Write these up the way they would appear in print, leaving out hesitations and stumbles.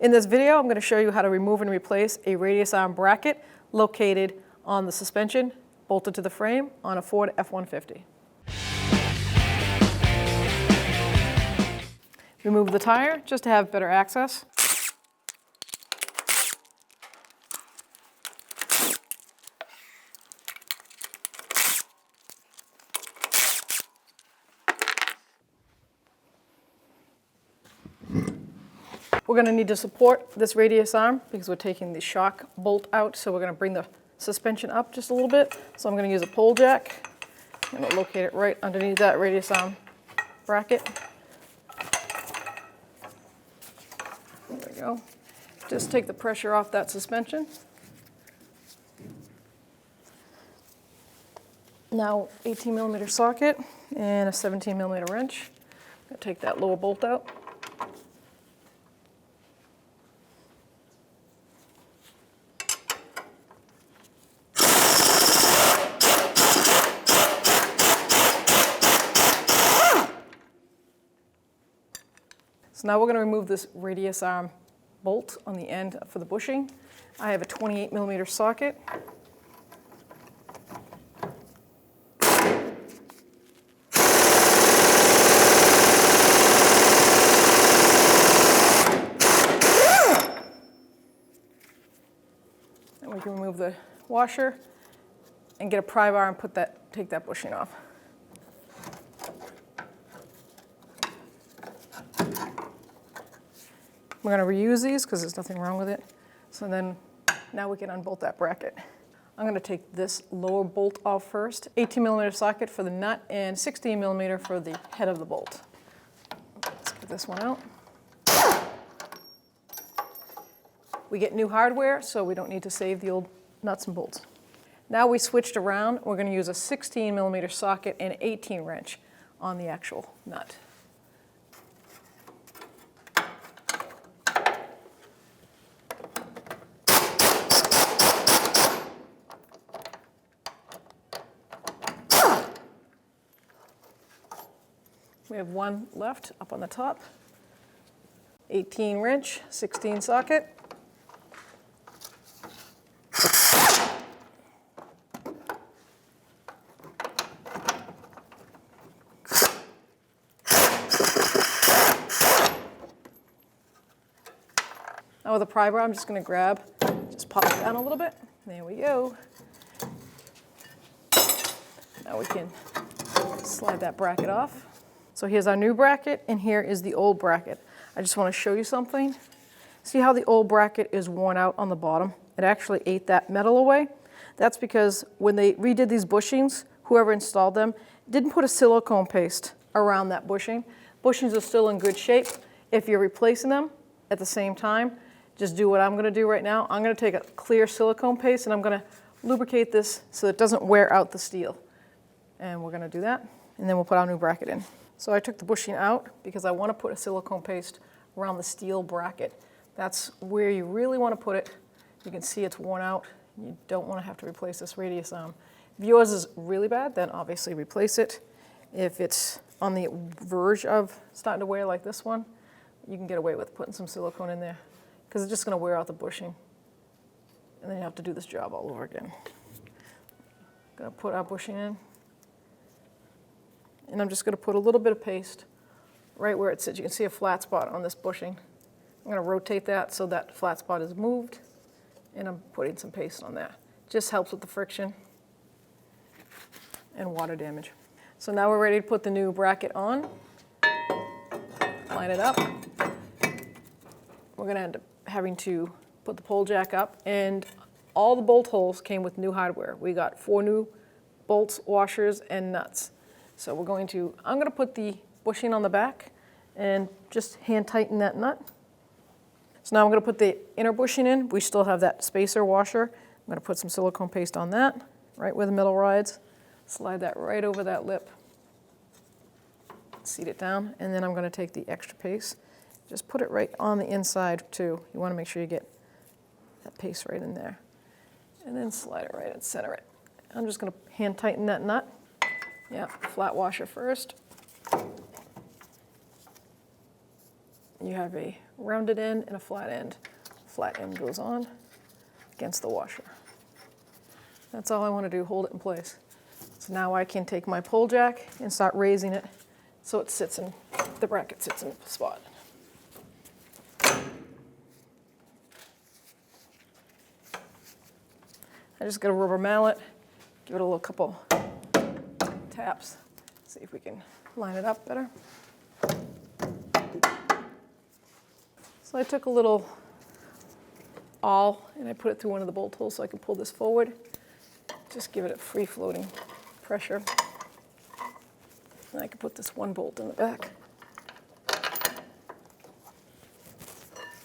In this video, I'm going to show you how to remove and replace a radius arm bracket located on the suspension bolted to the frame on a Ford F-150. Remove the tire just to have better access. We're going to need to support this radius arm because we're taking the shock bolt out, so we're going to bring the suspension up just a little bit. So I'm going to use a pole jack. I'm going to locate it right underneath that radius arm bracket. There we go. Just take the pressure off that suspension. Now 18mm socket and a 17mm wrench. I'm going to take that lower bolt out. So now we're going to remove this radius arm bolt on the end for the bushing. I have a 28mm socket. And we can remove the washer and get a pry bar and take that bushing off. We're going to reuse these because there's nothing wrong with it. So then now we can unbolt that bracket. I'm going to take this lower bolt off first. 18mm socket for the nut and 16mm for the head of the bolt. Let's get this one out. We get new hardware, so we don't need to save the old nuts and bolts. Now we switched around. We're going to use a 16mm socket and 18 wrench on the actual nut. We have one left up on the top. 18 wrench, 16 socket. Now with a pry bar, I'm just going to grab, just pop it down a little bit. There we go. Now we can slide that bracket off. So here's our new bracket, and here is the old bracket. I just want to show you something. See how the old bracket is worn out on the bottom? It actually ate that metal away. That's because when they redid these bushings, whoever installed them didn't put a silicone paste around that bushing. Bushings are still in good shape. If you're replacing them at the same time, just do what I'm going to do right now. I'm going to take a clear silicone paste and I'm going to lubricate this so it doesn't wear out the steel. And we're going to do that, and then we'll put our new bracket in. So I took the bushing out because I want to put a silicone paste around the steel bracket. That's where you really want to put it. You can see it's worn out. You don't want to have to replace this radius arm. If yours is really bad, then obviously replace it. If it's on the verge of starting to wear like this one, you can get away with putting some silicone in there because it's just going to wear out the bushing. And then you have to do this job all over again. Going to put our bushing in. And I'm just going to put a little bit of paste right where it sits. You can see a flat spot on this bushing. I'm going to rotate that so that flat spot is moved, and I'm putting some paste on that. Just helps with the friction and water damage. So now we're ready to put the new bracket on. Line it up. We're going to end up having to put the pole jack up, and all the bolt holes came with new hardware. We got 4 new bolts, washers, and nuts. So I'm going to put the bushing on the back and just hand tighten that nut. So now I'm going to put the inner bushing in. We still have that spacer washer. I'm going to put some silicone paste on that, right where the metal rides. Slide that right over that lip. Seat it down, and then I'm going to take the extra paste. Just put it right on the inside too. You want to make sure you get that paste right in there. And then slide it right and center it. I'm just going to hand tighten that nut. Yeah, flat washer first. You have a rounded end and a flat end. Flat end goes on against the washer. That's all I want to do, hold it in place. So now I can take my pole jack and start raising it so it sits in, the bracket sits in the spot. I just got a rubber mallet, give it a little couple taps, see if we can line it up better. So I took a little awl and I put it through one of the bolt holes so I can pull this forward. Just give it a free floating pressure. And I can put this one bolt in the back.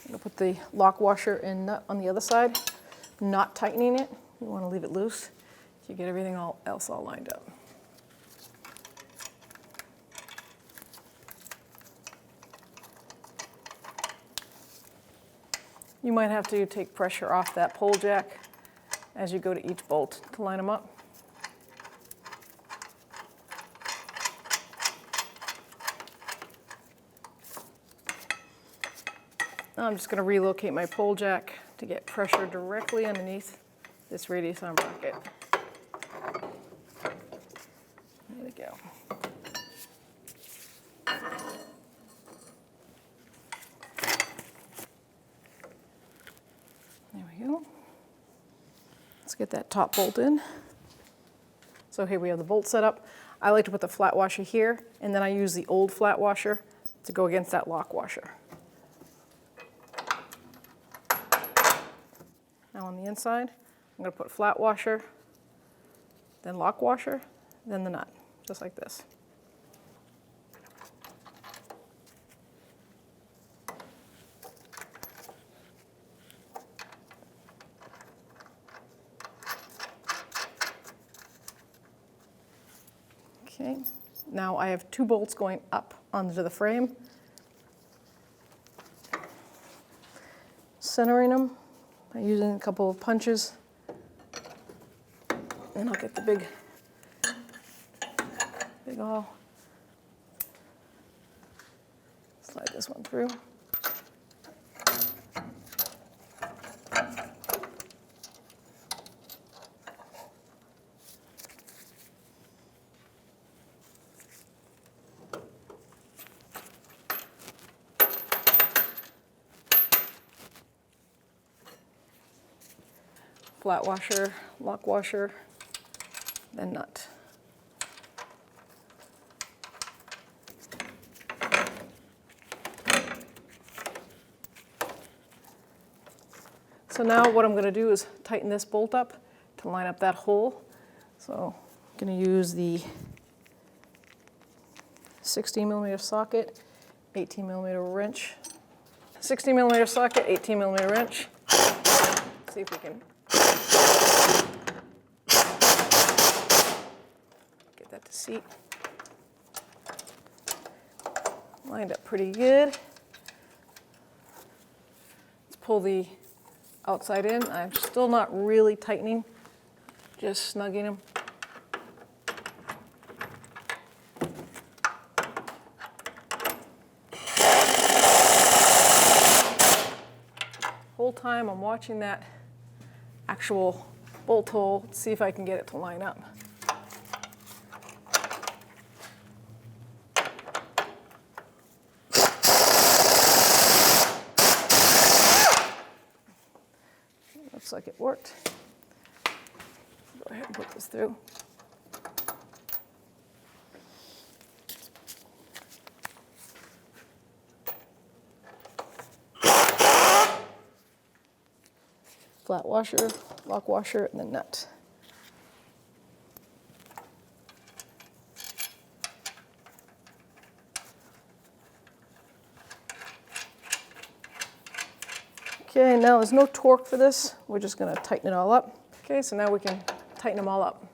I'm going to put the lock washer and nut on the other side, not tightening it. You want to leave it loose so you get everything else all lined up. You might have to take pressure off that pole jack as you go to each bolt to line them up. Now I'm just going to relocate my pole jack to get pressure directly underneath this radius arm bracket. There we go. There we go. Let's get that top bolt in. So here we have the bolt set up. I like to put the flat washer here, and then I use the old flat washer to go against that lock washer. Now on the inside, I'm going to put flat washer, then lock washer, then the nut, just like this. Okay, now I have two bolts going up onto the frame. Centering them by using a couple of punches. And I'll get the big awl. Slide this one through. Flat washer, lock washer, then nut. So now what I'm going to do is tighten this bolt up to line up that hole. So I'm going to use the 16mm socket, 18mm wrench. 16mm socket, 18mm wrench. See if we can get that to seat. Lined up pretty good. Let's pull the outside in. I'm still not really tightening, just snugging them. Whole time I'm watching that actual bolt hole to see if I can get it to line up. Looks like it worked. Go ahead and put this through. Flat washer, lock washer, and then nut. Okay, now there's no torque for this. We're just going to tighten it all up. Okay, so now we can tighten them all up.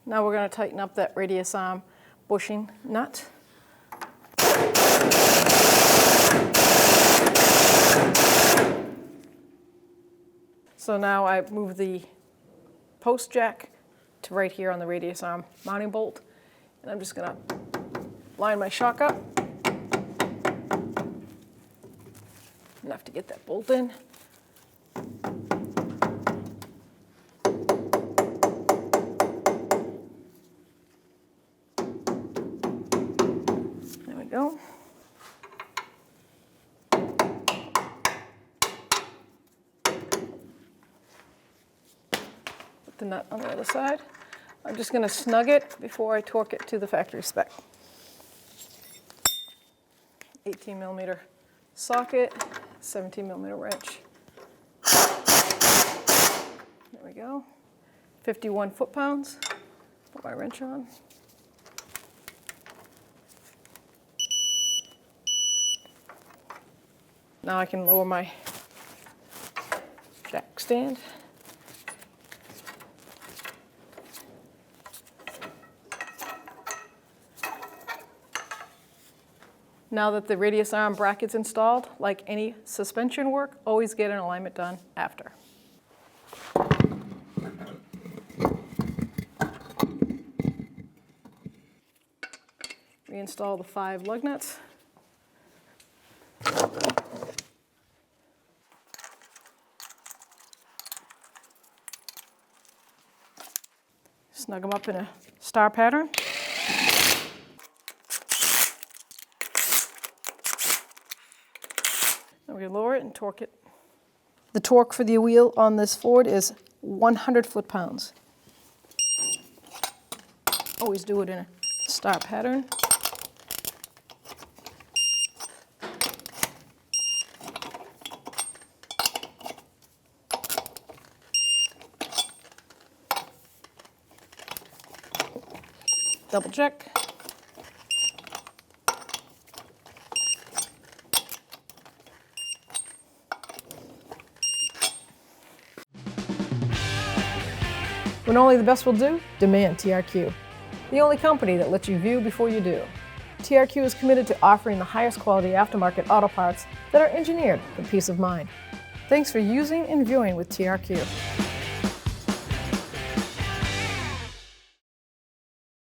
Now we're going to tighten up that radius arm bushing nut. So now I move the post jack to right here on the radius arm mounting bolt, and I'm just going to line my shock up. Enough to get that bolt in. There we go. Put the nut on the other side. I'm just going to snug it before I torque it to the factory spec. 18mm socket, 17mm wrench. There we go. 51 foot-pounds. Put my wrench on. Now I can lower my jack stand. Now that the radius arm bracket's installed, like any suspension work, always get an alignment done after. Reinstall the 5 lug nuts. Snug them up in a star pattern. Then we're going to lower it and torque it. The torque for the wheel on this Ford is 100 foot-pounds. Always do it in a star pattern. Double check. When only the best will do, demand TRQ. The only company that lets you view before you do. TRQ is committed to offering the highest quality aftermarket auto parts that are engineered for peace of mind. Thanks for using and viewing with TRQ.